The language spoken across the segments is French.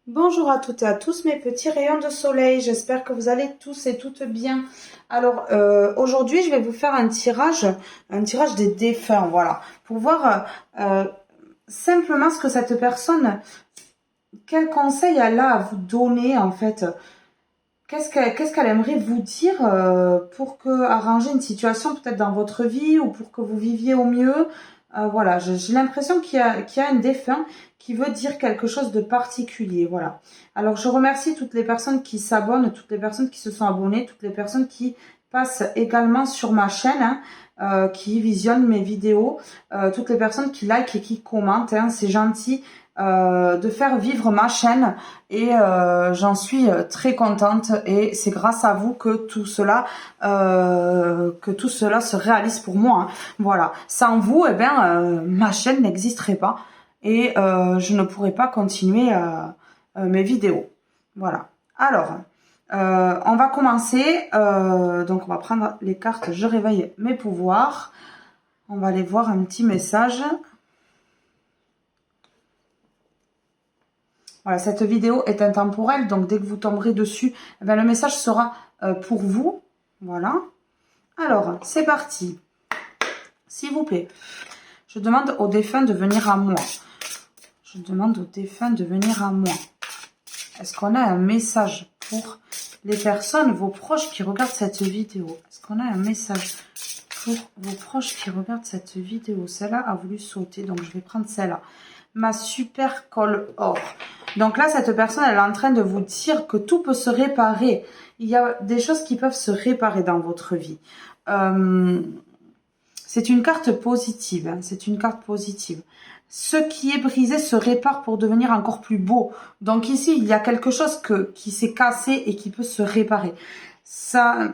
Bonjour à toutes et à tous mes petits rayons de soleil, j'espère que vous allez tous et toutes bien. Alors aujourd'hui je vais vous faire un tirage des défunts, voilà, pour voir simplement ce que cette personne, quel conseil elle a à vous donner en fait. Qu'est-ce qu'elle aimerait vous dire pour arranger une situation peut-être dans votre vie ou pour que vous viviez au mieux. Voilà, j'ai l'impression qu'il y a un défunt qui veut dire quelque chose de particulier. Voilà. Alors je remercie toutes les personnes qui s'abonnent, toutes les personnes qui se sont abonnées, toutes les personnes qui passent également sur ma chaîne, hein, qui visionnent mes vidéos, toutes les personnes qui likent et qui commentent. Hein, c'est gentil de faire vivre ma chaîne et j'en suis très contente et c'est grâce à vous que tout cela se réalise pour moi, hein. Voilà, sans vous, ma chaîne n'existerait pas et je ne pourrais pas continuer mes vidéos. Voilà. Alors, on va commencer. Donc, on va prendre les cartes. Je réveille mes pouvoirs. On va aller voir un petit message. Voilà, cette vidéo est intemporelle, donc dès que vous tomberez dessus, le message sera pour vous. Voilà. Alors, c'est parti. S'il vous plaît, je demande aux défunts de venir à moi. Je demande aux défunts de venir à moi. Est-ce qu'on a un message pour les personnes, vos proches qui regardent cette vidéo? Est-ce qu'on a un message pour vos proches qui regardent cette vidéo? Celle-là a voulu sauter, donc je vais prendre celle-là. Ma super colle or. Donc là, cette personne, elle est en train de vous dire que tout peut se réparer. Il y a des choses qui peuvent se réparer dans votre vie. C'est une carte positive. Hein, c'est une carte positive. Ce qui est brisé se répare pour devenir encore plus beau. Donc ici, il y a quelque chose qui s'est cassé et qui peut se réparer. Ça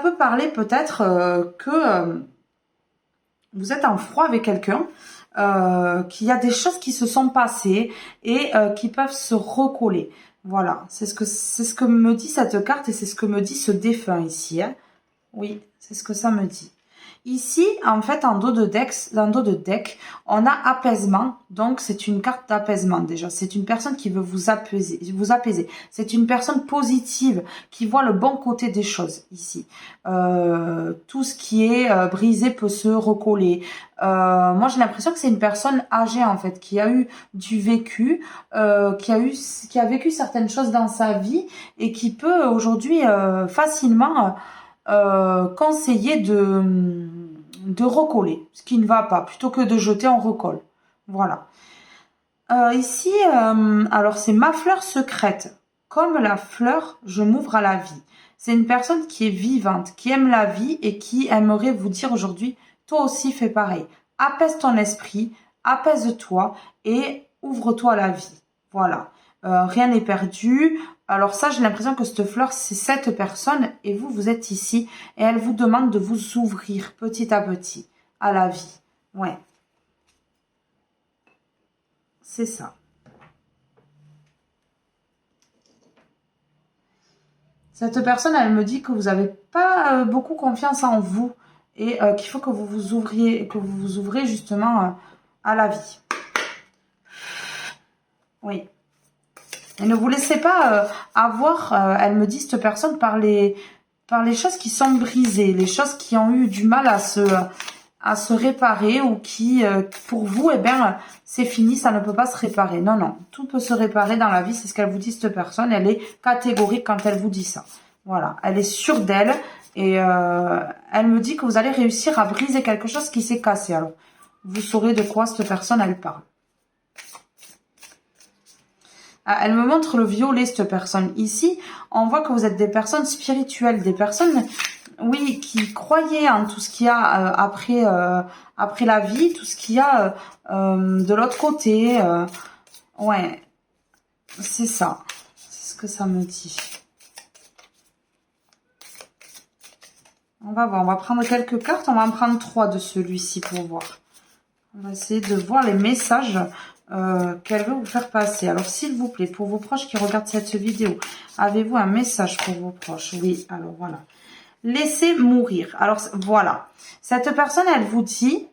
peut parler peut-être que vous êtes en froid avec quelqu'un. Qu'il y a des choses qui se sont passées et qui peuvent se recoller. Voilà, c'est ce que me dit cette carte et c'est ce que me dit ce défunt ici. Hein. Oui, c'est ce que ça me dit. Ici, en fait, en dos de deck, on a apaisement. Donc, c'est une carte d'apaisement déjà. C'est une personne qui veut vous apaiser. C'est une personne positive qui voit le bon côté des choses ici. Tout ce qui est brisé peut se recoller. Moi, j'ai l'impression que c'est une personne âgée en fait, qui a eu du vécu, qui a vécu certaines choses dans sa vie et qui peut aujourd'hui facilement conseiller de recoller ce qui ne va pas, plutôt que de jeter, on recolle. Voilà. Ici, alors c'est ma fleur secrète. Comme la fleur, je m'ouvre à la vie. C'est une personne qui est vivante, qui aime la vie et qui aimerait vous dire aujourd'hui, toi aussi fais pareil. Apaise ton esprit, apaise-toi et ouvre-toi à la vie. Voilà. Rien n'est perdu. Alors ça, j'ai l'impression que cette fleur, c'est cette personne et vous, vous êtes ici et elle vous demande de vous ouvrir petit à petit à la vie. Ouais. C'est ça. Cette personne, elle me dit que vous n'avez pas beaucoup confiance en vous et qu'il faut que vous vous ouvriez, que vous vous ouvrez justement à la vie. Oui. Et ne vous laissez pas avoir, elle me dit cette personne, par les choses qui sont brisées, les choses qui ont eu du mal à se réparer ou qui, pour vous, c'est fini, ça ne peut pas se réparer. Non, non, tout peut se réparer dans la vie, c'est ce qu'elle vous dit cette personne. Elle est catégorique quand elle vous dit ça. Voilà, elle est sûre d'elle et elle me dit que vous allez réussir à briser quelque chose qui s'est cassé. Alors, vous saurez de quoi cette personne, elle parle. Elle me montre le violet, cette personne. Ici, on voit que vous êtes des personnes spirituelles, des personnes, oui, qui croyaient en tout ce qu'il y a après la vie, tout ce qu'il y a de l'autre côté. Ouais, c'est ça. C'est ce que ça me dit. On va voir, on va prendre quelques cartes. On va en prendre 3 de celui-ci pour voir. On va essayer de voir les messages qu'elle veut vous faire passer. Alors, s'il vous plaît, pour vos proches qui regardent cette vidéo, avez-vous un message pour vos proches? Oui, alors voilà. Laissez mourir. Alors, voilà. Cette personne, elle vous dit,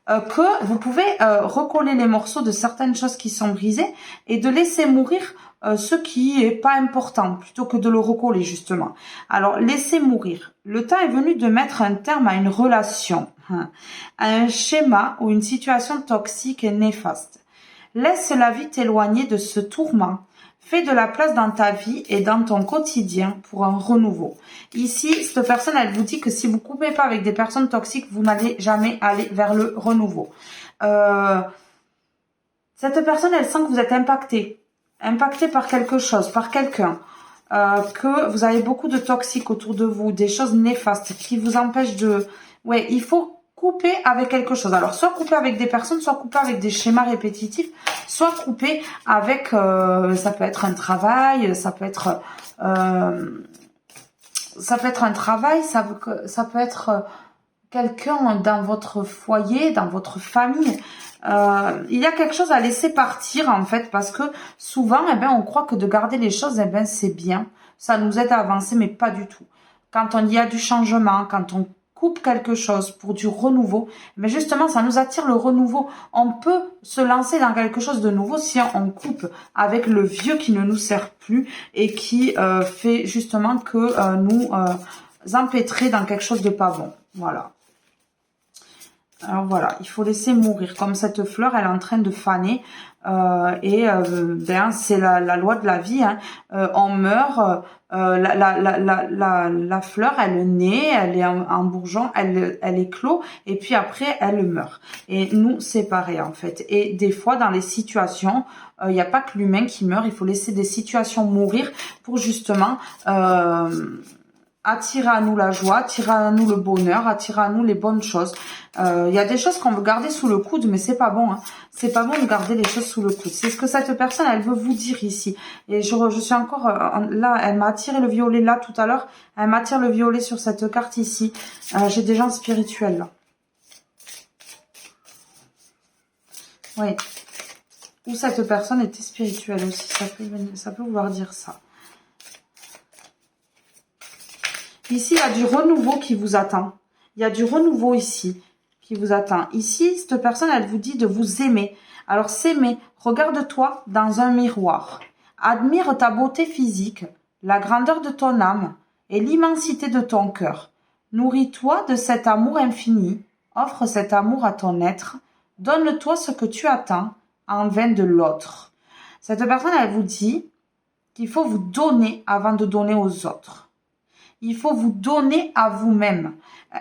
que vous pouvez recoller les morceaux de certaines choses qui sont brisées et de laisser mourir ce qui est pas important, plutôt que de le recoller justement. Alors, laissez mourir. Le temps est venu de mettre un terme à une relation, à un schéma ou une situation toxique et néfaste. Laisse la vie t'éloigner de ce tourment. Fais de la place dans ta vie et dans ton quotidien pour un renouveau. Ici, cette personne, elle vous dit que si vous ne coupez pas avec des personnes toxiques, vous n'allez jamais aller vers le renouveau. Cette personne, elle sent que vous êtes impacté par quelque chose, par quelqu'un, que vous avez beaucoup de toxiques autour de vous, des choses néfastes qui vous empêchent de... Ouais, il faut couper avec quelque chose. Alors, soit couper avec des personnes, soit couper avec des schémas répétitifs, soit couper avec... ça peut être un travail, ça peut être un travail, ça peut être quelqu'un dans votre foyer, dans votre famille. Il y a quelque chose à laisser partir en fait, parce que souvent on croit que de garder les choses c'est bien, ça nous aide à avancer, mais pas du tout. Quand on y a du changement, quand on coupe quelque chose pour du renouveau, mais justement ça nous attire le renouveau. On peut se lancer dans quelque chose de nouveau si on coupe avec le vieux qui ne nous sert plus et qui fait justement que nous empêtrer dans quelque chose de pas bon. Voilà. Alors voilà, il faut laisser mourir. Comme cette fleur, elle est en train de faner. C'est la loi de la vie. On meurt. La fleur, elle naît, elle est en bourgeon, elle éclot. Et puis après, elle meurt. Et nous, c'est pareil en fait. Et des fois, dans les situations, il n'y a pas que l'humain qui meurt. Il faut laisser des situations mourir pour justement... attirer à nous la joie, attirer à nous le bonheur, attirer à nous les bonnes choses. Il y a des choses qu'on veut garder sous le coude, mais c'est pas bon. C'est pas bon de garder les choses sous le coude. C'est ce que cette personne, elle veut vous dire ici. Et je suis encore là, elle m'a attiré le violet là tout à l'heure. Elle m'attire le violet sur cette carte ici. J'ai des gens spirituels là. Oui. Ou cette personne était spirituelle aussi. Ça peut vouloir dire ça. Ici, il y a du renouveau qui vous attend. Il y a du renouveau ici qui vous attend. Ici, cette personne, elle vous dit de vous aimer. Alors, s'aimer, regarde-toi dans un miroir. Admire ta beauté physique, la grandeur de ton âme et l'immensité de ton cœur. Nourris-toi de cet amour infini. Offre cet amour à ton être. Donne-toi ce que tu attends en vain de l'autre. Cette personne, elle vous dit qu'il faut vous donner avant de donner aux autres. Il faut vous donner à vous-même.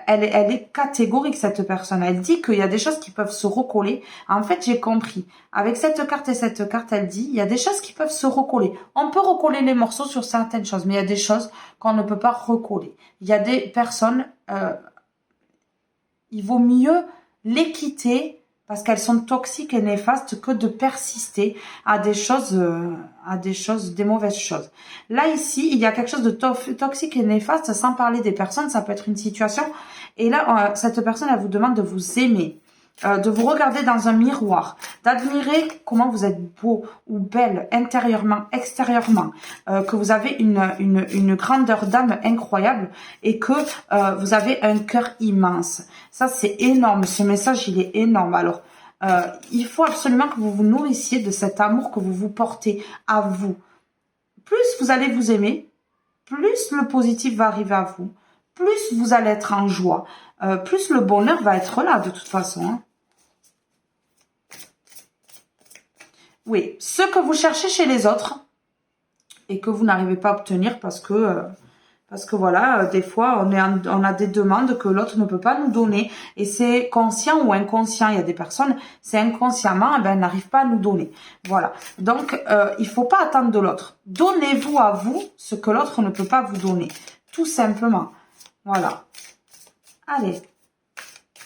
Elle est catégorique, cette personne. Elle dit qu'il y a des choses qui peuvent se recoller. En fait, j'ai compris. Avec cette carte et cette carte, elle dit, il y a des choses qui peuvent se recoller. On peut recoller les morceaux sur certaines choses, mais il y a des choses qu'on ne peut pas recoller. Il y a des personnes, il vaut mieux les quitter parce qu'elles sont toxiques et néfastes que de persister à des choses, des mauvaises choses. Là, ici, il y a quelque chose de toxique et néfaste, sans parler des personnes, ça peut être une situation. Et là, cette personne, elle vous demande de vous aimer, de vous regarder dans un miroir, d'admirer comment vous êtes beau ou belle intérieurement, extérieurement, que vous avez une grandeur d'âme incroyable et que vous avez un cœur immense. Ça, c'est énorme. Ce message, il est énorme. Alors, il faut absolument que vous vous nourrissiez de cet amour que vous vous portez à vous. Plus vous allez vous aimer, plus le positif va arriver à vous, plus vous allez être en joie, plus le bonheur va être là de toute façon. Oui, ce que vous cherchez chez les autres et que vous n'arrivez pas à obtenir parce que voilà, des fois on a des demandes que l'autre ne peut pas nous donner et c'est conscient ou inconscient. Il y a des personnes, c'est inconsciemment, elles n'arrivent pas à nous donner. Voilà, donc il faut pas attendre de l'autre. Donnez-vous à vous ce que l'autre ne peut pas vous donner, tout simplement. Voilà. Allez,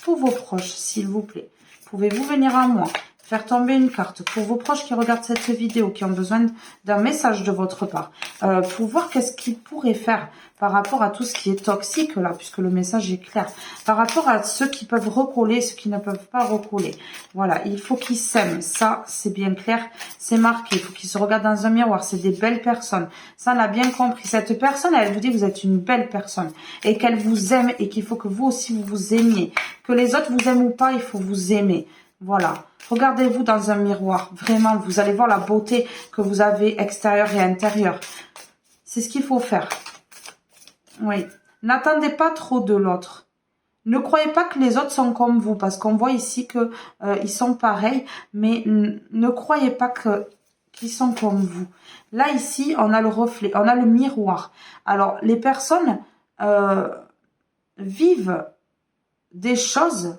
tous vos proches, s'il vous plaît, pouvez-vous venir à moi? faire tomber une carte pour vos proches qui regardent cette vidéo, qui ont besoin d'un message de votre part, pour voir qu'est-ce qu'ils pourraient faire par rapport à tout ce qui est toxique là, puisque le message est clair, par rapport à ceux qui peuvent recoller, ceux qui ne peuvent pas recoller. Voilà, il faut qu'ils s'aiment, ça c'est bien clair, c'est marqué, il faut qu'ils se regardent dans un miroir, c'est des belles personnes, ça on a bien compris. Cette personne, elle vous dit que vous êtes une belle personne et qu'elle vous aime et qu'il faut que vous aussi vous vous aimiez, que les autres vous aiment ou pas, il faut vous aimer. Voilà, regardez-vous dans un miroir, vraiment, vous allez voir la beauté que vous avez extérieure et intérieure. C'est ce qu'il faut faire. Oui, n'attendez pas trop de l'autre. Ne croyez pas que les autres sont comme vous, parce qu'on voit ici que ils sont pareils, mais ne croyez pas qu'ils sont comme vous. Là, ici, on a le reflet, on a le miroir. Alors, les personnes vivent des choses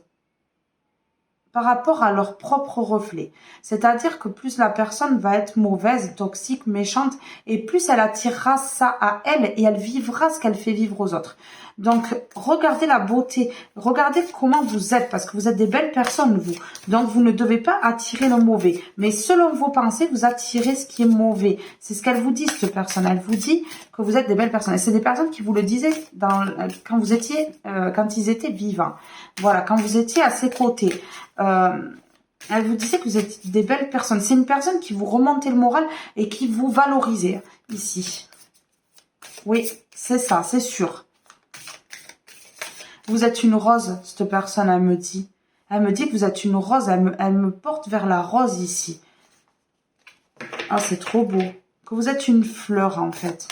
par rapport à leur propre reflet. C'est-à-dire que plus la personne va être mauvaise, toxique, méchante, et plus elle attirera ça à elle et elle vivra ce qu'elle fait vivre aux autres. Donc, regardez la beauté, regardez comment vous êtes, parce que vous êtes des belles personnes, vous. Donc, vous ne devez pas attirer le mauvais. Mais selon vos pensées, vous attirez ce qui est mauvais. C'est ce qu'elle vous dit, cette personne. Elle vous dit que vous êtes des belles personnes. Et c'est des personnes qui vous le disaient quand ils étaient vivants. Voilà, quand vous étiez à ses côtés. Elle vous disait que vous êtes des belles personnes. C'est une personne qui vous remontait le moral et qui vous valorisait ici. Oui, c'est ça, c'est sûr. Vous êtes une rose, cette personne, elle me dit. Elle me dit que vous êtes une rose, elle me porte vers la rose ici. Ah, c'est trop beau. Que vous êtes une fleur, en fait.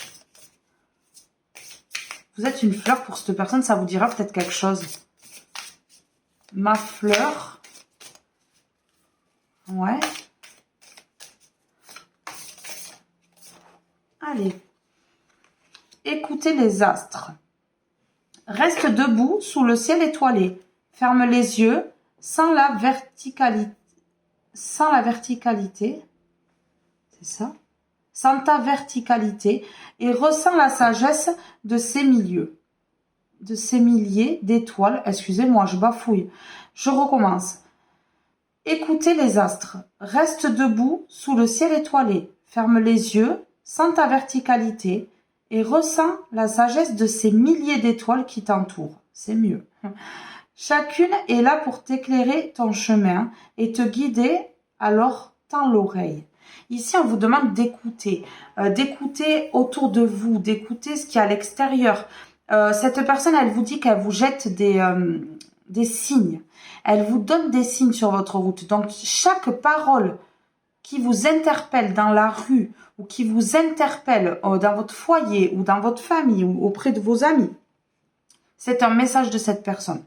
Vous êtes une fleur pour cette personne, ça vous dira peut-être quelque chose. Ma fleur. Ouais. Allez. Écoutez les astres. Reste debout sous le ciel étoilé. Ferme les yeux sans la verticalité. Sans la verticalité. C'est ça? Sans ta verticalité. Et ressens la sagesse de ces milieux. De ces milliers d'étoiles. Excusez-moi, je bafouille. Je recommence. Écoutez les astres. Reste debout sous le ciel étoilé. Ferme les yeux sans ta verticalité. Et ressens la sagesse de ces milliers d'étoiles qui t'entourent. C'est mieux. Chacune est là pour t'éclairer ton chemin et te guider, alors tends l'oreille. Ici, on vous demande d'écouter. D'écouter autour de vous, d'écouter ce qu'il y a à l'extérieur. Cette personne, elle vous dit qu'elle vous jette des signes. Elle vous donne des signes sur votre route. Donc, chaque parole qui vous interpelle dans la rue ou qui vous interpelle dans votre foyer ou dans votre famille ou auprès de vos amis, c'est un message de cette personne.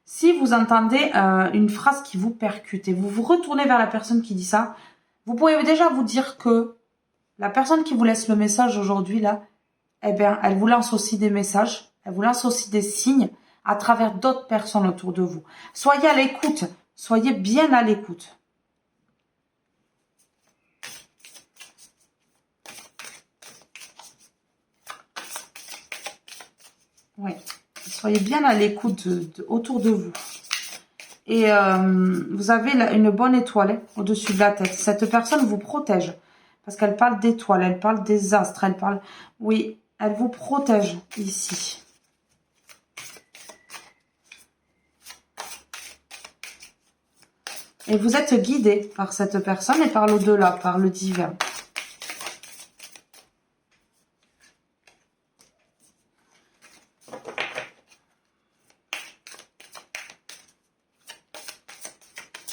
Si vous entendez une phrase qui vous percute et vous vous retournez vers la personne qui dit ça, vous pouvez déjà vous dire que la personne qui vous laisse le message aujourd'hui là, eh bien, elle vous lance aussi des messages, elle vous lance aussi des signes à travers d'autres personnes autour de vous. Soyez à l'écoute, soyez bien à l'écoute. Oui, soyez bien à l'écoute autour de vous. Et vous avez une bonne étoile au-dessus de la tête. Cette personne vous protège. Parce qu'elle parle d'étoiles, elle parle des astres, elle parle... Oui, elle vous protège ici. Et vous êtes guidé par cette personne et par l'au-delà, par le divin.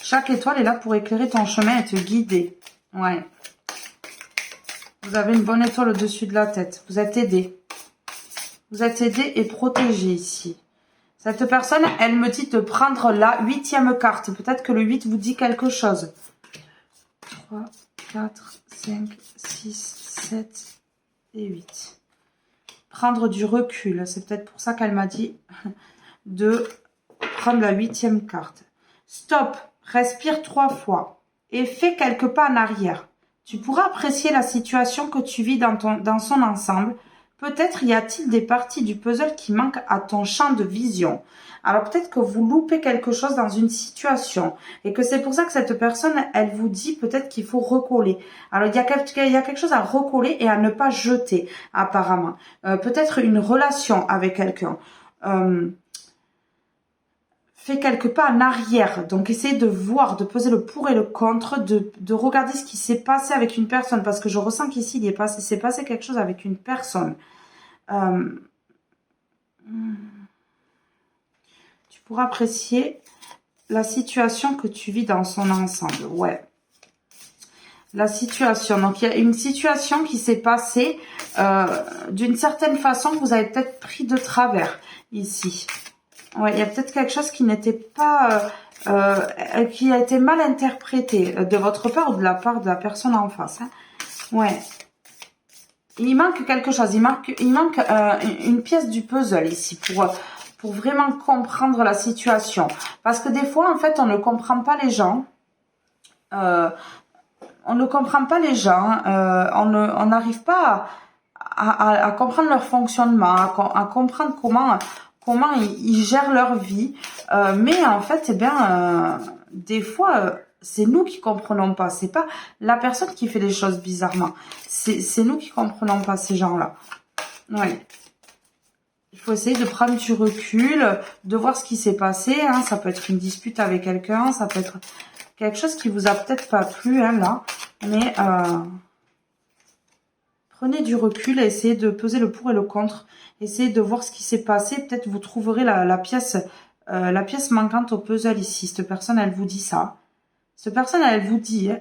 Chaque étoile est là pour éclairer ton chemin et te guider. Ouais. Vous avez une bonne étoile au-dessus de la tête. Vous êtes aidé. Vous êtes aidé et protégé ici. Cette personne, elle me dit de prendre la 8e carte. Peut-être que le 8 vous dit quelque chose. 3, 4, 5, 6, 7 et 8. Prendre du recul. C'est peut-être pour ça qu'elle m'a dit de prendre la 8e carte. Stop. Respire 3 fois et fais quelques pas en arrière. Tu pourras apprécier la situation que tu vis dans son ensemble. Peut-être y a-t-il des parties du puzzle qui manquent à ton champ de vision. Alors peut-être que vous loupez quelque chose dans une situation et que c'est pour ça que cette personne, elle vous dit peut-être qu'il faut recoller. Alors il y a quelque chose à recoller et à ne pas jeter apparemment. Peut-être une relation avec quelqu'un. Fait quelques pas en arrière. Donc, essayez de voir, de peser le pour et le contre, de regarder ce qui s'est passé avec une personne. Parce que je ressens qu'ici, il s'est passé quelque chose avec une personne. Tu pourras apprécier la situation que tu vis dans son ensemble. Ouais. La situation. Donc, il y a une situation qui s'est passée d'une certaine façon que vous avez peut-être pris de travers ici. Ouais, il y a peut-être quelque chose qui n'était pas, qui a été mal interprété de votre part ou de la part de la personne en face. Hein. Ouais. Il manque quelque chose. Il manque une pièce du puzzle ici pour vraiment comprendre la situation. Parce que des fois, en fait, on ne comprend pas les gens. On ne comprend pas les gens. On n'arrive pas à comprendre leur fonctionnement, à comprendre comment ils gèrent leur vie. Mais en fait, eh bien, des fois, c'est nous qui comprenons pas. C'est pas la personne qui fait les choses bizarrement. C'est nous qui comprenons pas ces gens-là. Ouais. Il faut essayer de prendre du recul, de voir ce qui s'est passé. Hein. Ça peut être une dispute avec quelqu'un, ça peut être quelque chose qui vous a peut-être pas plu hein, là. Mais prenez du recul et essayez de peser le pour et le contre. Essayez de voir ce qui s'est passé. Peut-être vous trouverez la pièce manquante au puzzle ici. Cette personne, elle vous dit ça. Cette personne, elle vous dit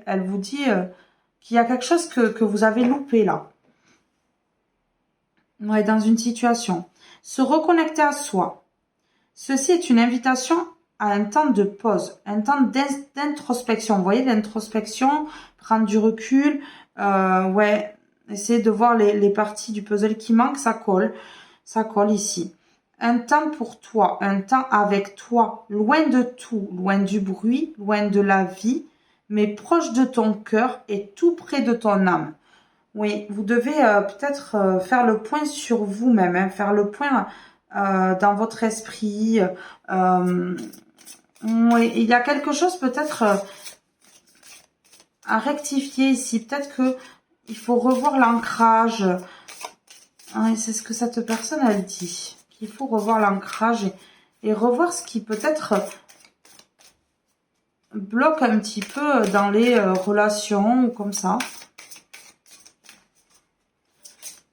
qu'il y a quelque chose que vous avez loupé là. Ouais, dans une situation. Se reconnecter à soi. Ceci est une invitation à un temps de pause, un temps d'introspection. Vous voyez, l'introspection, prendre du recul. Ouais, essayez de voir les parties du puzzle qui manquent, ça colle. Ça colle ici. Un temps pour toi, un temps avec toi, loin de tout, loin du bruit, loin de la vie, mais proche de ton cœur et tout près de ton âme. Oui, vous devez peut-être faire le point sur vous-même, hein, faire le point dans votre esprit. Oui, il y a quelque chose peut-être à rectifier ici. Peut-être que il faut revoir l'ancrage. Ouais, c'est ce que cette personne elle dit. Qu'il faut revoir l'ancrage et revoir ce qui peut-être bloque un petit peu dans les relations ou comme ça.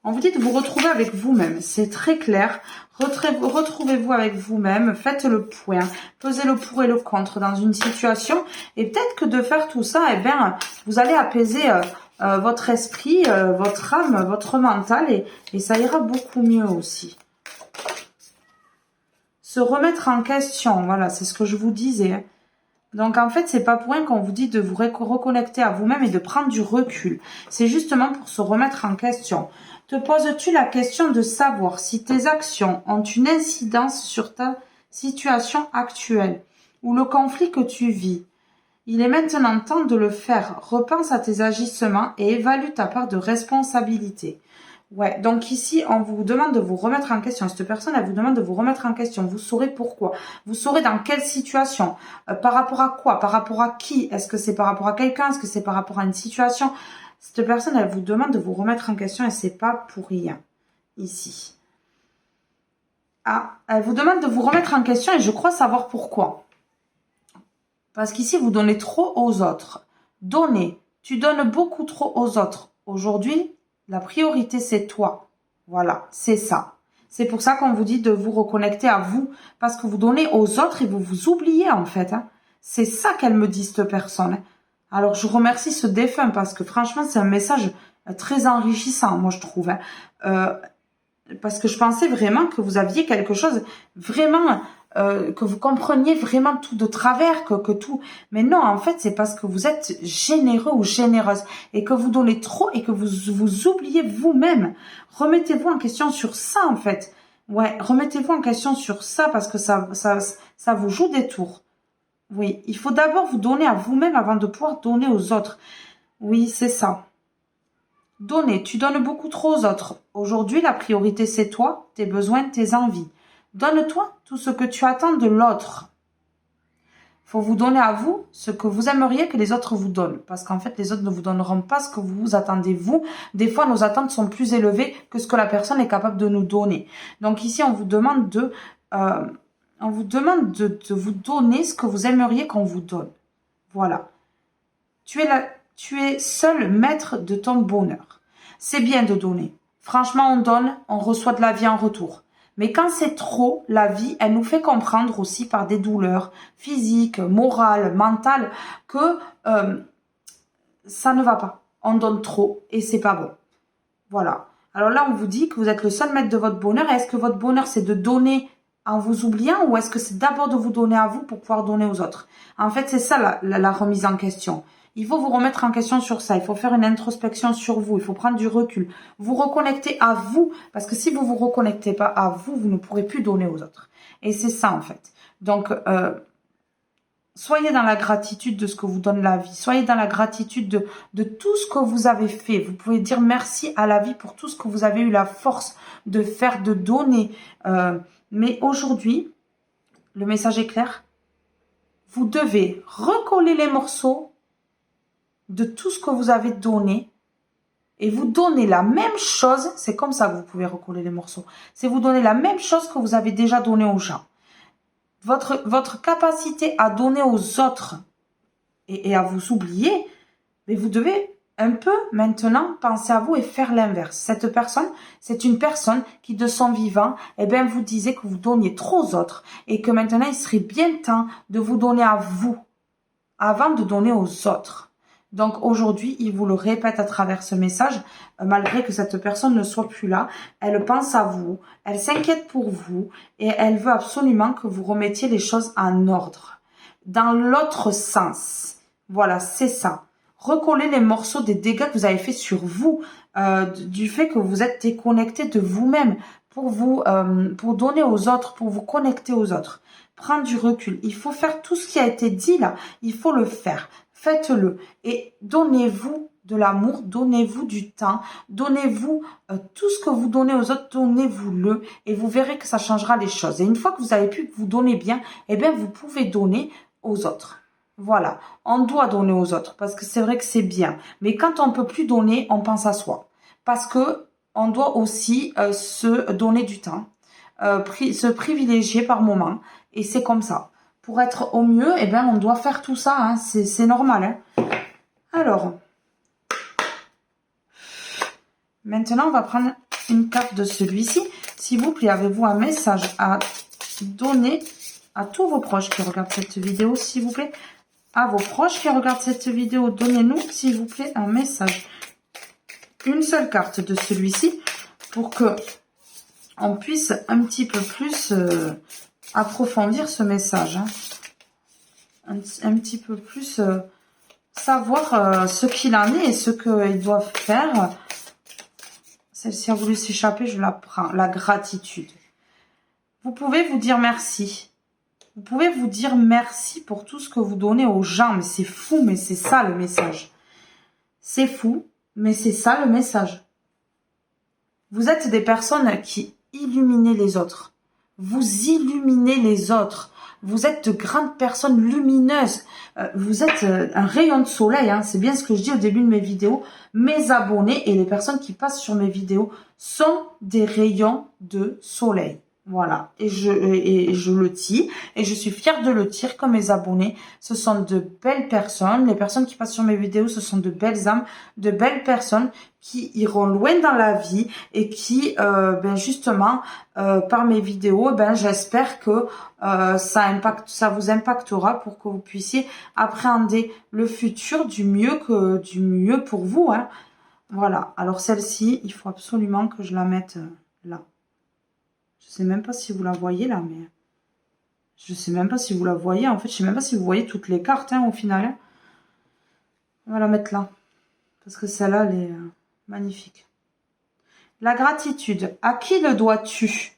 On vous dit de vous retrouver avec vous-même. C'est très clair. Retrouvez-vous avec vous-même. Faites le point. Pesez le pour et le contre dans une situation. Et peut-être que de faire tout ça, eh bien, vous allez apaiser votre esprit, votre âme, votre mental. Et ça ira beaucoup mieux aussi. Se remettre en question. Voilà, c'est ce que je vous disais. Donc en fait, c'est pas pour rien qu'on vous dit de vous reconnecter à vous-même et de prendre du recul. C'est justement pour se remettre en question. Te poses-tu la question de savoir si tes actions ont une incidence sur ta situation actuelle ou le conflit que tu vis? Il est maintenant temps de le faire. Repense à tes agissements et évalue ta part de responsabilité. Ouais, donc ici, on vous demande de vous remettre en question. Cette personne, elle vous demande de vous remettre en question. Vous saurez pourquoi. Vous saurez dans quelle situation. Par rapport à quoi? Par rapport à qui? Est-ce que c'est par rapport à quelqu'un? Est-ce que c'est par rapport à une situation? Cette personne, elle vous demande de vous remettre en question et c'est pas pour rien. Ici. Ah, elle vous demande de vous remettre en question et je crois savoir pourquoi. Parce qu'ici, vous donnez trop aux autres. Donner. Tu donnes beaucoup trop aux autres. Aujourd'hui, la priorité, c'est toi. Voilà, c'est ça. C'est pour ça qu'on vous dit de vous reconnecter à vous. Parce que vous donnez aux autres et vous vous oubliez, en fait. Hein. C'est ça qu'elle me dit, cette personne. Alors, je remercie ce défunt parce que franchement, c'est un message très enrichissant, moi, je trouve. Hein. Parce que je pensais vraiment que vous aviez quelque chose vraiment... que vous compreniez vraiment tout de travers, que tout... Mais non, en fait, c'est parce que vous êtes généreux ou généreuse et que vous donnez trop et que vous oubliez vous-même. Remettez-vous en question sur ça, en fait. Ouais, remettez-vous en question sur ça parce que ça vous joue des tours. Oui, il faut d'abord vous donner à vous-même avant de pouvoir donner aux autres. Oui, c'est ça. Donner, tu donnes beaucoup trop aux autres. Aujourd'hui, la priorité, c'est toi, tes besoins, tes envies. Donne-toi tout ce que tu attends de l'autre. Faut vous donner à vous ce que vous aimeriez que les autres vous donnent. Parce qu'en fait, les autres ne vous donneront pas ce que vous vous attendez vous. Des fois, nos attentes sont plus élevées que ce que la personne est capable de nous donner. Donc ici, on vous demande de vous donner ce que vous aimeriez qu'on vous donne. Voilà. Tu es seul maître de ton bonheur. C'est bien de donner. Franchement, on donne, on reçoit de la vie en retour. Mais quand c'est trop, la vie, elle nous fait comprendre aussi par des douleurs physiques, morales, mentales, que ça ne va pas. On donne trop et c'est pas bon. Voilà. Alors là, on vous dit que vous êtes le seul maître de votre bonheur. Est-ce que votre bonheur, c'est de donner en vous oubliant ou est-ce que c'est d'abord de vous donner à vous pour pouvoir donner aux autres? En fait, c'est ça la remise en question. Il faut vous remettre en question sur ça. Il faut faire une introspection sur vous. Il faut prendre du recul. Vous reconnecter à vous. Parce que si vous vous reconnectez pas à vous, vous ne pourrez plus donner aux autres. Et c'est ça, en fait. Donc, soyez dans la gratitude de ce que vous donne la vie. Soyez dans la gratitude de tout ce que vous avez fait. Vous pouvez dire merci à la vie pour tout ce que vous avez eu la force de faire, de donner. Mais aujourd'hui, le message est clair. Vous devez recoller les morceaux de tout ce que vous avez donné et vous donner la même chose. C'est comme ça que vous pouvez recoller les morceaux. C'est vous donner la même chose que vous avez déjà donné aux gens. Votre capacité à donner aux autres et à vous oublier, mais vous devez un peu maintenant penser à vous et faire l'inverse. Cette personne, c'est une personne qui de son vivant, vous disait que vous donniez trop aux autres et que maintenant il serait bien temps de vous donner à vous avant de donner aux autres. Donc aujourd'hui, il vous le répète à travers ce message, malgré que cette personne ne soit plus là, elle pense à vous, elle s'inquiète pour vous et elle veut absolument que vous remettiez les choses en ordre. Dans l'autre sens. Voilà, c'est ça. Recoller les morceaux des dégâts que vous avez fait sur vous, du fait que vous êtes déconnecté de vous-même pour donner aux autres, pour vous connecter aux autres. Prendre du recul. Il faut faire tout ce qui a été dit là. Il faut le faire. Faites-le. Et donnez-vous de l'amour, donnez-vous du temps, donnez-vous tout ce que vous donnez aux autres, donnez-vous-le et vous verrez que ça changera les choses. Et une fois que vous avez pu vous donner bien, vous pouvez donner aux autres. Voilà, on doit donner aux autres parce que c'est vrai que c'est bien. Mais quand on peut plus donner, on pense à soi. Parce que on doit aussi se donner du temps, se privilégier par moment. Et c'est comme ça. Pour être au mieux, on doit faire tout ça. Hein. C'est normal. Hein. Alors, maintenant, on va prendre une carte de celui-ci. S'il vous plaît, avez-vous un message à donner à tous vos proches qui regardent cette vidéo, s'il vous plaît? À vos proches qui regardent cette vidéo, donnez-nous, s'il vous plaît, un message. Une seule carte de celui-ci pour que on puisse un petit peu plus approfondir ce message. Hein. Un petit peu plus savoir ce qu'il en est et ce qu'ils doivent faire. Celle-ci a voulu s'échapper, je la prends. La gratitude. Vous pouvez vous dire merci. Vous pouvez vous dire merci pour tout ce que vous donnez aux gens. Mais c'est fou, mais c'est ça le message. C'est fou, mais c'est ça le message. Vous êtes des personnes qui illuminez les autres. Vous illuminez les autres. Vous êtes de grandes personnes lumineuses. Vous êtes un rayon de soleil. Hein. C'est bien ce que je dis au début de mes vidéos. Mes abonnés et les personnes qui passent sur mes vidéos sont des rayons de soleil. Voilà. Et je le tire. Et je suis fière de le dire comme mes abonnés. Ce sont de belles personnes. Les personnes qui passent sur mes vidéos, ce sont de belles âmes, de belles personnes qui iront loin dans la vie et qui, justement, par mes vidéos, j'espère que ça vous impactera pour que vous puissiez appréhender le futur du mieux pour vous. Hein. Voilà. Alors celle-ci, il faut absolument que je la mette là. Je sais même pas si vous la voyez là, mais je sais même pas si vous la voyez. En fait, je sais même pas si vous voyez toutes les cartes au final. Hein. On va la mettre là parce que celle-là, elle est magnifique. La gratitude. À qui le dois-tu?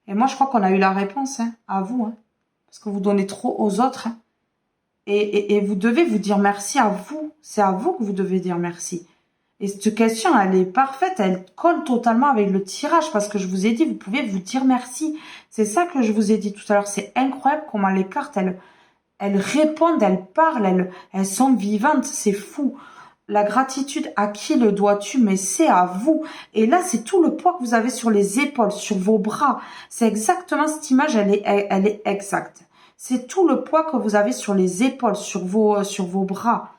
Et moi, je crois qu'on a eu la réponse, hein, à vous, hein, parce que vous donnez trop aux autres. Hein. Et vous devez vous dire merci à vous. C'est à vous que vous devez dire merci. Et cette question, elle est parfaite, elle colle totalement avec le tirage parce que je vous ai dit, vous pouvez vous dire merci. C'est ça que je vous ai dit tout à l'heure. C'est incroyable comment les cartes, elles répondent, elles parlent, elles sont vivantes. C'est fou. La gratitude, à qui le dois-tu? Mais c'est à vous. Et là, c'est tout le poids que vous avez sur les épaules, sur vos bras. C'est exactement cette image, elle est exacte. C'est tout le poids que vous avez sur les épaules, sur vos bras.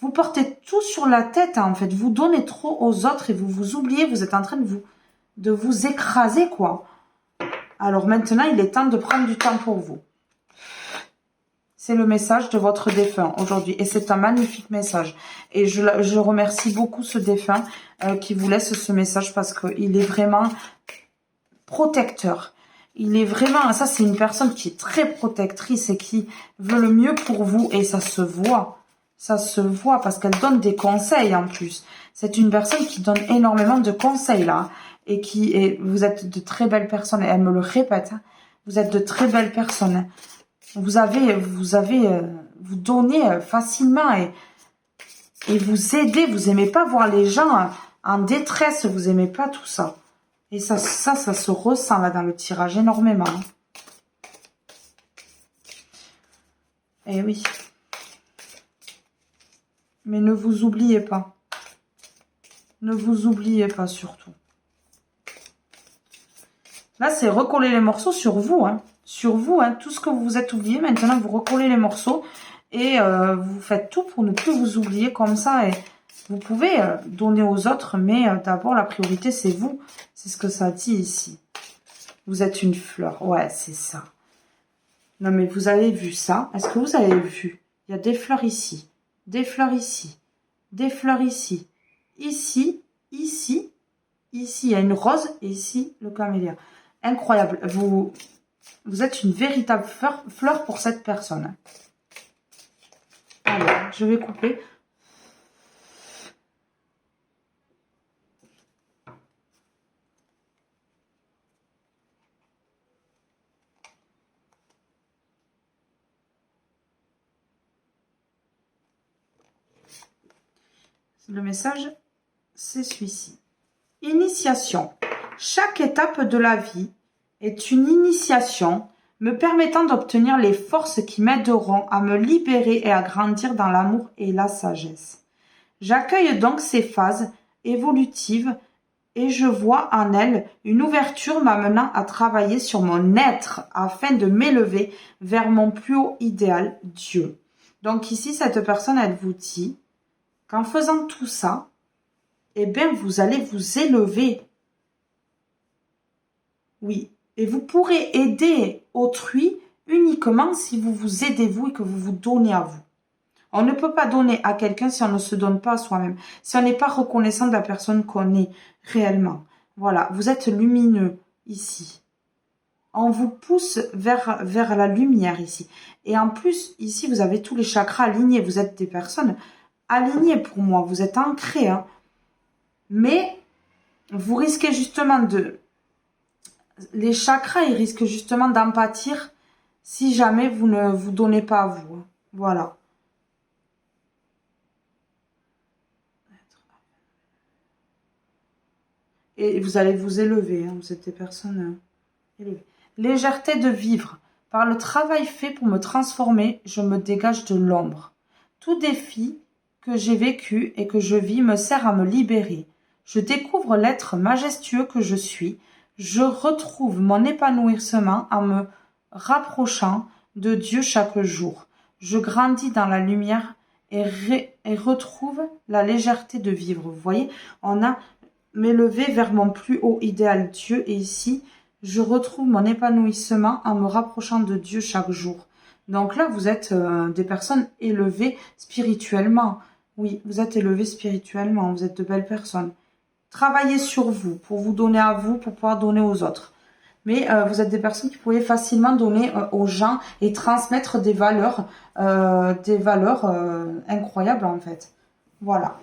Vous portez tout sur la tête, hein, en fait. Vous donnez trop aux autres et vous vous oubliez. Vous êtes en train de vous écraser, quoi. Alors maintenant, il est temps de prendre du temps pour vous. C'est le message de votre défunt aujourd'hui. Et c'est un magnifique message. Et je remercie beaucoup ce défunt qui vous laisse ce message parce qu'il est vraiment protecteur. Il est vraiment... Ça, c'est une personne qui est très protectrice et qui veut le mieux pour vous. Et ça se voit. Ça se voit parce qu'elle donne des conseils en plus. C'est une personne qui donne énormément de conseils là. Et vous êtes de très belles personnes. Et elle me le répète. Hein, vous êtes de très belles personnes. Vous donnez facilement et vous aidez. Vous aimez pas voir les gens en détresse. Vous aimez pas tout ça. Et ça se ressent là dans le tirage énormément. Eh oui. Mais ne vous oubliez pas. Ne vous oubliez pas surtout. Là, c'est recoller les morceaux sur vous. Hein. Sur vous, hein. Tout ce que vous vous êtes oublié. Maintenant, vous recollez les morceaux. Et vous faites tout pour ne plus vous oublier comme ça. Et vous pouvez donner aux autres. Mais d'abord, la priorité, c'est vous. C'est ce que ça dit ici. Vous êtes une fleur. Ouais, c'est ça. Non, mais vous avez vu ça? Est-ce que vous avez vu? Il y a des fleurs ici. Des fleurs ici, des fleurs ici, ici, ici, ici, il y a une rose et ici, le camélia. Incroyable, vous êtes une véritable fleur pour cette personne. Allez, je vais couper. Le message, c'est celui-ci. Initiation. Chaque étape de la vie est une initiation me permettant d'obtenir les forces qui m'aideront à me libérer et à grandir dans l'amour et la sagesse. J'accueille donc ces phases évolutives et je vois en elles une ouverture m'amenant à travailler sur mon être afin de m'élever vers mon plus haut idéal, Dieu. Donc ici, cette personne, elle vous dit qu'en faisant tout ça, eh bien, vous allez vous élever. Oui. Et vous pourrez aider autrui uniquement si vous vous aidez vous et que vous vous donnez à vous. On ne peut pas donner à quelqu'un si on ne se donne pas à soi-même. Si on n'est pas reconnaissant de la personne qu'on est réellement. Voilà. Vous êtes lumineux ici. On vous pousse vers la lumière ici. Et en plus, ici, vous avez tous les chakras alignés. Vous êtes des personnes aligné pour moi, vous êtes ancré, hein. Mais vous risquez justement les chakras, ils risquent justement d'en pâtir si jamais vous ne vous donnez pas à vous, hein. Voilà. Et vous allez vous élever, hein. Vous êtes des personnes élevées. Légèreté de vivre. Par le travail fait pour me transformer, je me dégage de l'ombre. Tout défi que j'ai vécu et que je vis me sert à me libérer. Je découvre l'être majestueux que je suis. Je retrouve mon épanouissement en me rapprochant de Dieu chaque jour. Je grandis dans la lumière et retrouve la légèreté de vivre. Vous voyez, on a m'élevé vers mon plus haut idéal Dieu et ici, je retrouve mon épanouissement en me rapprochant de Dieu chaque jour. Donc là, vous êtes des personnes élevées spirituellement. Oui, vous êtes élevés spirituellement, vous êtes de belles personnes. Travaillez sur vous, pour vous donner à vous, pour pouvoir donner aux autres. Mais vous êtes des personnes qui pouvaient facilement donner aux gens et transmettre des valeurs incroyables en fait. Voilà.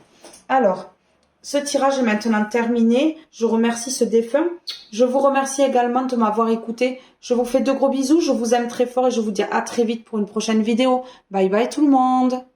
Alors, ce tirage est maintenant terminé. Je remercie ce défunt. Je vous remercie également de m'avoir écouté. Je vous fais de gros bisous. Je vous aime très fort et je vous dis à très vite pour une prochaine vidéo. Bye bye tout le monde.